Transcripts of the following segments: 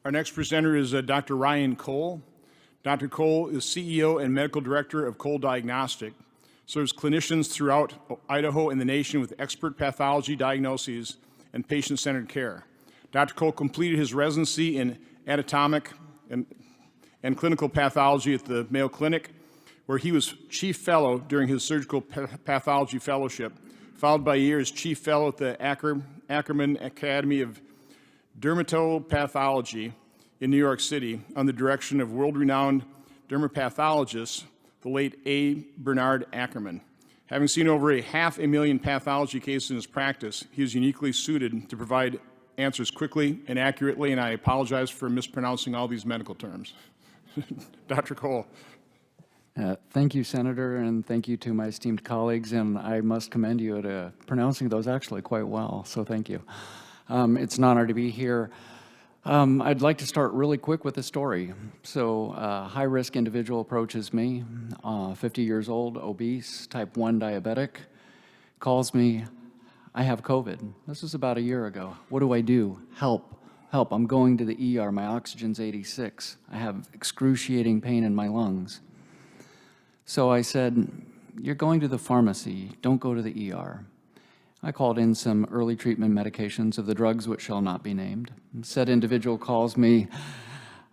Our next presenter is Dr. Ryan Cole. Dr. Cole is CEO and Medical Director of Cole Diagnostic, serves clinicians throughout Idaho and the nation with expert pathology diagnoses and patient-centered care. Dr. Cole completed his residency in anatomic and clinical pathology at the Mayo Clinic, where he was chief fellow during his surgical pathology fellowship, followed by a year as chief fellow at the Ackerman Academy of Dermatopathology in New York City under the direction of world-renowned dermapathologist, the late A. Bernard Ackerman. Having seen over 500,000 pathology cases in his practice, he is uniquely suited to provide answers quickly and accurately, and I apologize for mispronouncing all these medical terms. Dr. Cole. Thank you, Senator, and thank you to my esteemed colleagues, and I must commend you at pronouncing those actually quite well, so thank you. It's an honor to be here. I'd like to start really quick with a story. So a high-risk individual approaches me, 50 years old, obese, type 1 diabetic, calls me, I have COVID. This was about a year ago. What do I do? Help, help, I'm going to the ER, my oxygen's 86. I have excruciating pain in my lungs. So I said, you're going to the pharmacy, don't go to the ER. I called in some early treatment medications of the drugs which shall not be named. Said individual calls me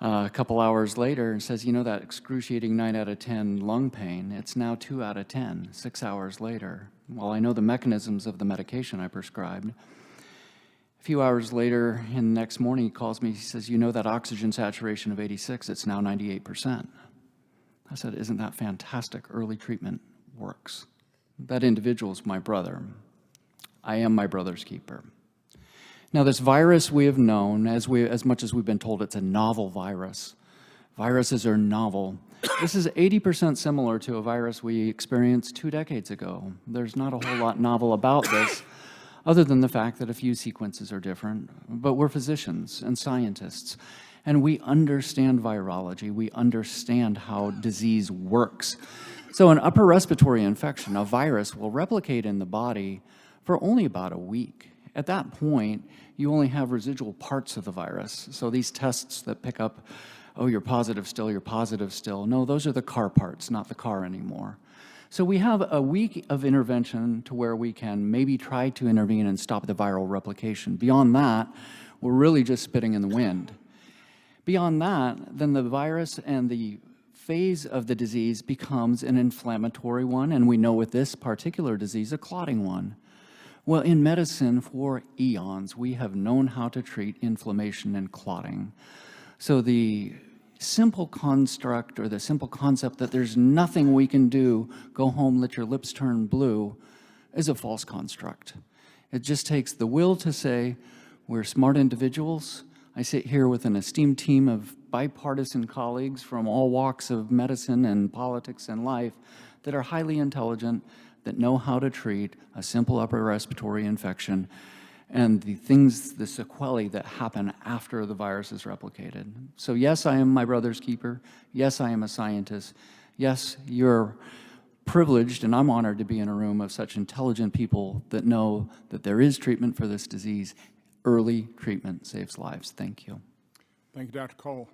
a couple hours later and says, you know that excruciating 9 out of 10 lung pain, it's now 2 out of 10, 6 hours later. Well, I know the mechanisms of the medication I prescribed. A few hours later, in the next morning, he calls me, he says, you know that oxygen saturation of 86, it's now 98%. I said, isn't that fantastic? Early treatment works. That individual is my brother. I am my brother's keeper. Now, this virus we have known, as much as we've been told it's a novel virus. Viruses are novel. This is 80% similar to a virus we experienced 2 decades ago. There's not a whole lot novel about this, other than the fact that a few sequences are different. But we're physicians and scientists, and we understand virology. We understand how disease works. So an upper respiratory infection, a virus, will replicate in the body for only about a week. At that point, you only have residual parts of the virus. So these tests that pick up, oh, you're positive still, you're positive still. No, those are the car parts, not the car anymore. So we have a week of intervention to where we can maybe try to intervene and stop the viral replication. Beyond that, we're really just spitting in the wind. Beyond that, then the virus and the phase of the disease becomes an inflammatory one, and we know with this particular disease, a clotting one. Well, in medicine for eons, we have known how to treat inflammation and clotting. So the simple construct or the simple concept that there's nothing we can do, go home, let your lips turn blue, is a false construct. It just takes the will to say, we're smart individuals. I sit here with an esteemed team of bipartisan colleagues from all walks of medicine and politics and life that are highly intelligent, that know how to treat a simple upper respiratory infection and the things, the sequelae that happen after the virus is replicated. So yes, I am my brother's keeper. Yes, I am a scientist. Yes, you're privileged, and I'm honored to be in a room of such intelligent people that know that there is treatment for this disease. Early treatment saves lives. Thank you. Thank you, Dr. Cole.